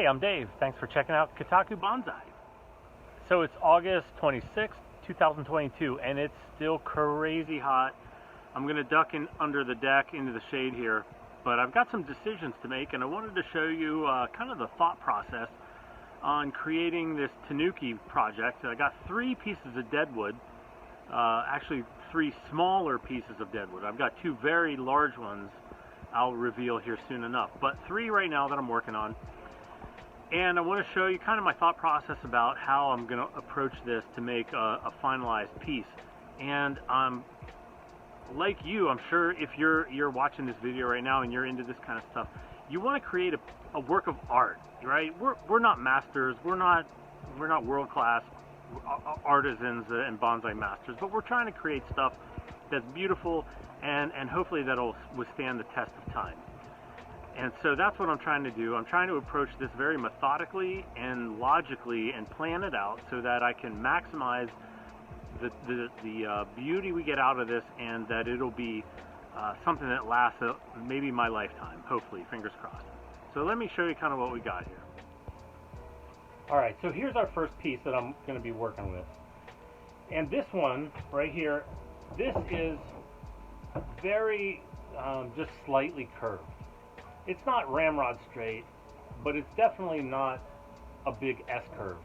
I'm Dave. Thanks for checking out Kotaku Bonsai. So it's August 26th, 2022, and it's still crazy hot. I'm going to duck in under the deck into the shade here, but I've got some decisions to make, and I wanted to show you kind of the thought process on creating this Tanuki project. I got 3 pieces of Deadwood, actually 3 smaller pieces of Deadwood. I've got 2 very large ones I'll reveal here soon enough, but 3 right now that I'm working on. And I want to show you kind of my thought process about how I'm going to approach this to make a finalized piece. And like you, I'm sure if you're watching this video right now and you're into this kind of stuff, you want to create a work of art, right? We're not masters, we're not world-class artisans and bonsai masters, but we're trying to create stuff that's beautiful and hopefully that'll withstand the test of time. And so that's what I'm trying to do. I'm trying to approach this very methodically and logically and plan it out so that I can maximize the beauty we get out of this, and that it'll be something that lasts maybe my lifetime, hopefully, fingers crossed. So let me show you kind of what we got here. Alright, so here's our first piece that I'm going to be working with. And this one right here, this is very just slightly curved. It's not ramrod straight, but it's definitely not a big S curve.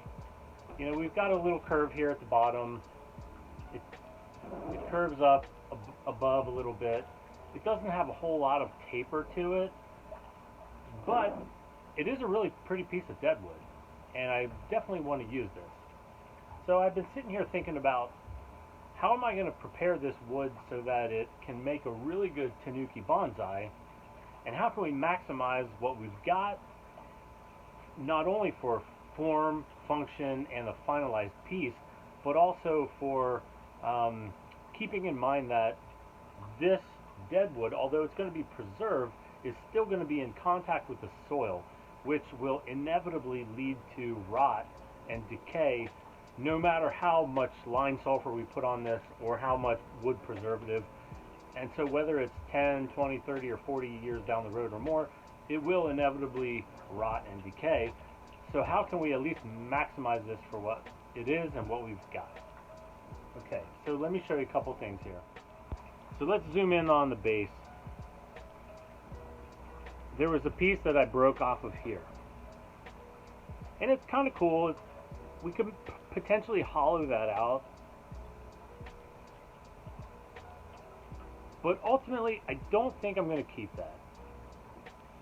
You know, we've got a little curve here at the bottom. It curves up above a little bit. It doesn't have a whole lot of taper to it, but it is a really pretty piece of Deadwood, and I definitely want to use this. So I've been sitting here thinking about how am I going to prepare this wood so that it can make a really good Tanuki bonsai, and how can we maximize what we've got, not only for form, function, and a finalized piece, but also for keeping in mind that this Deadwood, although it's going to be preserved, is still going to be in contact with the soil, which will inevitably lead to rot and decay, no matter how much lime sulfur we put on this or how much wood preservative. And so whether it's 10, 20, 30, or 40 years down the road or more, it will inevitably rot and decay. So how can we at least maximize this for what it is and what we've got? Okay, so let me show you a couple things here. So let's zoom in on the base. There was a piece that I broke off of here. And it's kind of cool. We could potentially hollow that out. But ultimately, I don't think I'm going to keep that.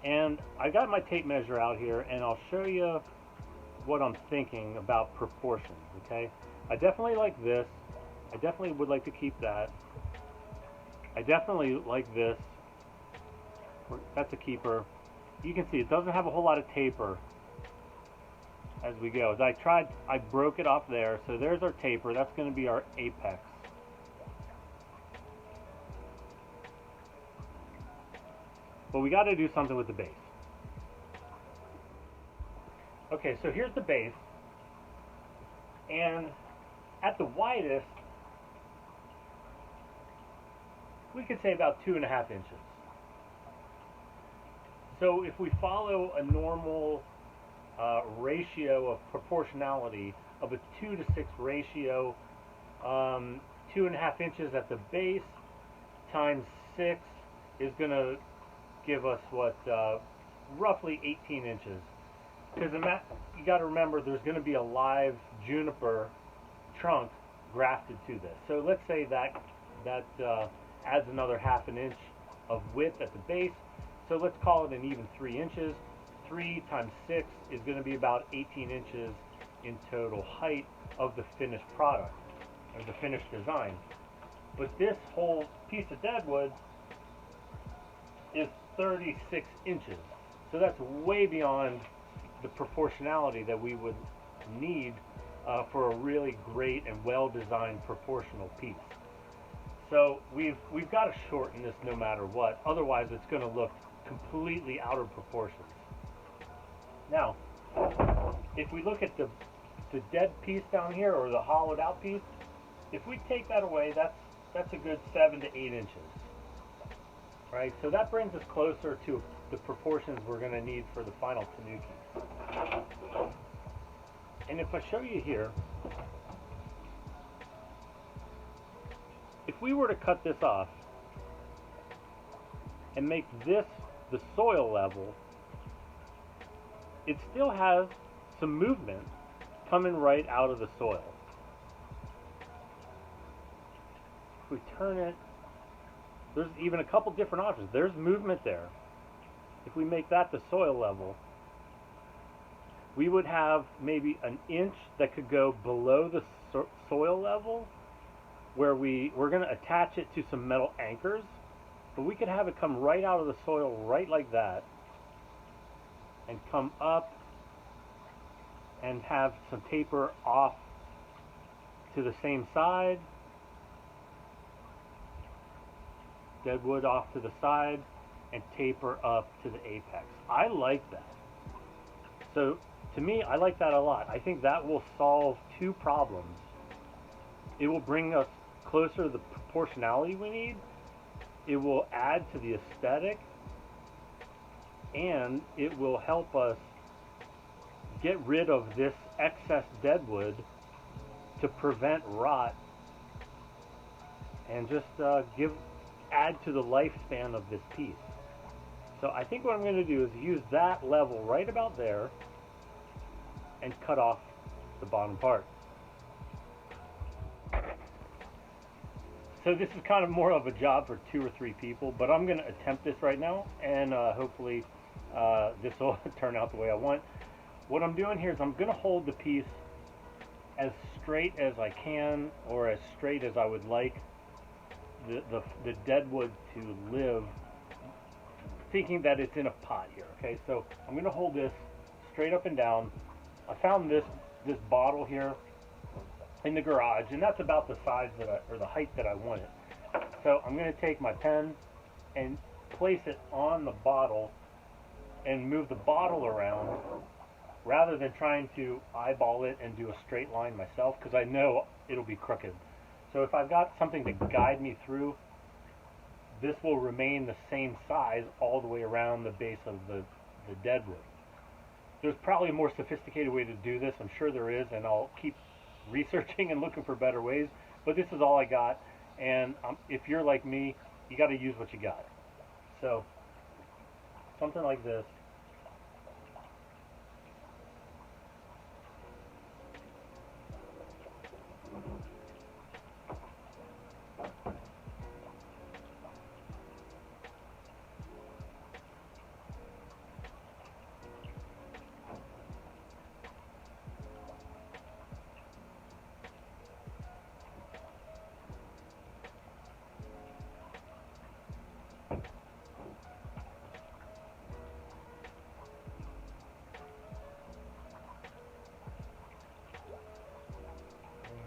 And I got my tape measure out here, and I'll show you what I'm thinking about proportions, okay? I definitely like this. I definitely would like to keep that. I definitely like this. That's a keeper. You can see it doesn't have a whole lot of taper as we go. As I broke it off there, so there's our taper. That's going to be our apex. But we got to do something with the base. Okay, so here's the base. And at the widest, we could say about 2.5 inches. So if we follow a normal ratio of proportionality of a 2:6 ratio, 2.5 inches at the base times 6 is going to give us what, roughly 18 inches. Because you got to remember, there's going to be a live juniper trunk grafted to this. So let's say that adds another 1/2 inch of width at the base. So let's call it an even 3 inches. 3 times 6 is going to be about 18 inches in total height of the finished product, or the finished design. But this whole piece of Deadwood is 36 inches. So that's way beyond the proportionality that we would need for a really great and well-designed proportional piece. So we've got to shorten this no matter what. Otherwise, it's going to look completely out of proportions. Now, if we look at the dead piece down here, or the hollowed out piece, if we take that away, that's a good 7 to 8 inches. Right, so that brings us closer to the proportions we're going to need for the final Tanuki. And if I show you here, if we were to cut this off and make this the soil level, it still has some movement coming right out of the soil. If we turn it, there's even a couple different options. There's movement there. If we make that the soil level, we would have maybe an inch that could go below the soil level, where we're going to attach it to some metal anchors, but we could have it come right out of the soil right like that and come up and have some taper off to the same side, Deadwood off to the side, and taper up to the apex. I like that. So to me, I like that a lot. I think that will solve two problems. It will bring us closer to the proportionality we need. It will add to the aesthetic, and it will help us get rid of this excess deadwood to prevent rot and just add to the lifespan of this piece. So I think what I'm going to do is use that level right about there and cut off the bottom part. So this is kind of more of a job for 2 or 3 people, but I'm going to attempt this right now, and hopefully this will turn out the way I want. What I'm doing here is I'm going to hold the piece as straight as I can, or as straight as I would like the deadwood to live, thinking that it's in a pot here. Okay, so I'm going to hold this straight up and down. I found this bottle here in the garage, and that's about the size or the height that I want it. So I'm going to take my pen and place it on the bottle and move the bottle around, rather than trying to eyeball it and do a straight line myself, because I know it'll be crooked. So if I've got something to guide me through, this will remain the same size all the way around the base of the deadwood. There's probably a more sophisticated way to do this. I'm sure there is, and I'll keep researching and looking for better ways, but this is all I got. And if you're like me, you got to use what you got. So something like this.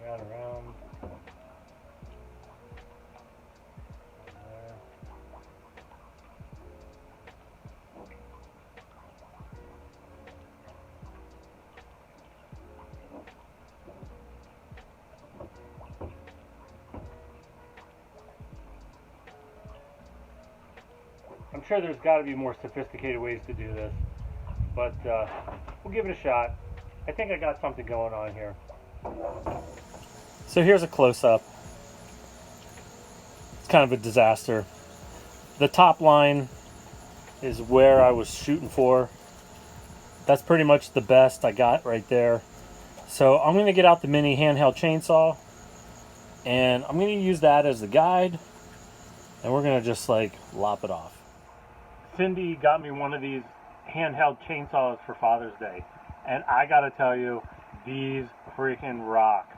Around there. I'm sure there's got to be more sophisticated ways to do this, but we'll give it a shot. I think I got something going on here. So here's a close-up. It's kind of a disaster. The top line is where I was shooting for. That's pretty much the best I got right there. So I'm going to get out the mini handheld chainsaw, and I'm going to use that as the guide, and we're going to just like lop it off. Cindy got me one of these handheld chainsaws for Father's Day, and I got to tell you, these freaking rock.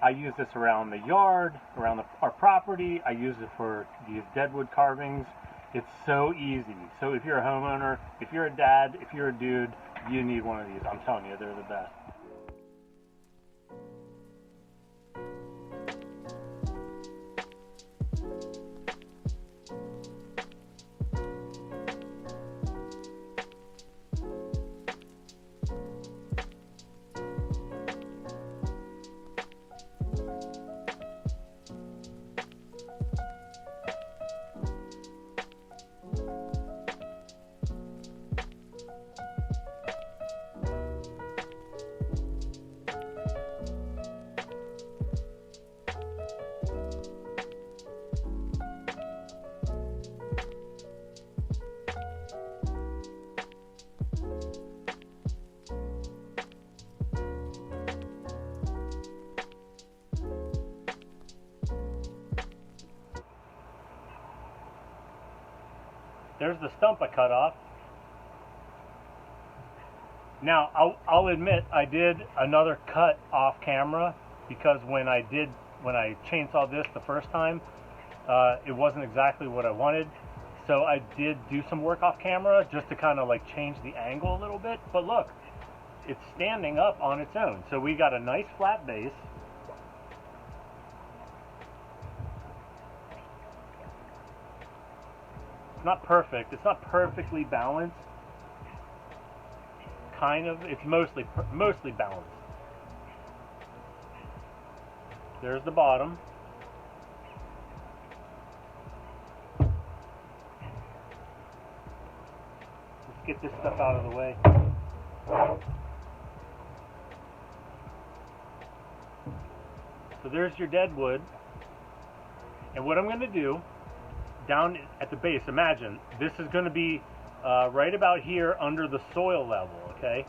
I use this around the yard, around our property. I use it for these deadwood carvings. It's so easy. So if you're a homeowner, if you're a dad, if you're a dude, you need one of these. I'm telling you, they're the best. there's the stump I cut off. Now, I'll admit I did another cut off camera because when I chainsawed this the first time, it wasn't exactly what I wanted. So I did do some work off camera just to kind of like change the angle a little bit. But look, it's standing up on its own. So we got a nice flat base. It's not perfect. It's not perfectly balanced. Kind of. It's mostly balanced. There's the bottom. Let's get this stuff out of the way. So there's your deadwood. And what I'm going to do, down at the base, imagine, this is going to be right about here under the soil level, okay?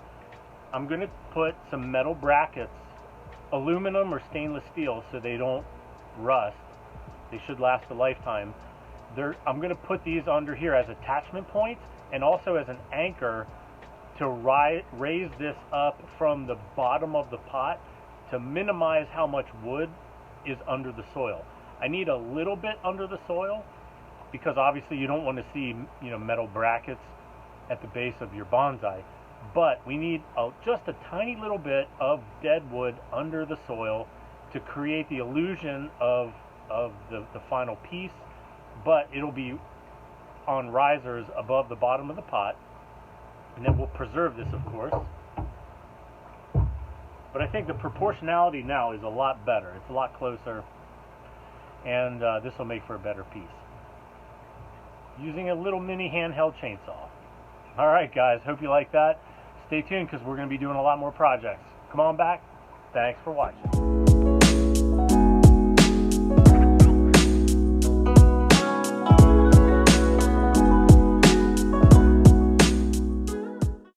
I'm going to put some metal brackets, aluminum or stainless steel, so they don't rust. They should last a lifetime. I'm going to put these under here as attachment points and also as an anchor to raise this up from the bottom of the pot to minimize how much wood is under the soil. I need a little bit under the soil because obviously you don't want to see, you know, metal brackets at the base of your bonsai, but we need just a tiny little bit of deadwood under the soil to create the illusion of the final piece, but it'll be on risers above the bottom of the pot, and then we'll preserve this, of course. But I think the proportionality now is a lot better. It's a lot closer, and this will make for a better piece. Using a little mini handheld chainsaw. Alright guys, hope you like that. Stay tuned because we're going to be doing a lot more projects. Come on back. Thanks for watching.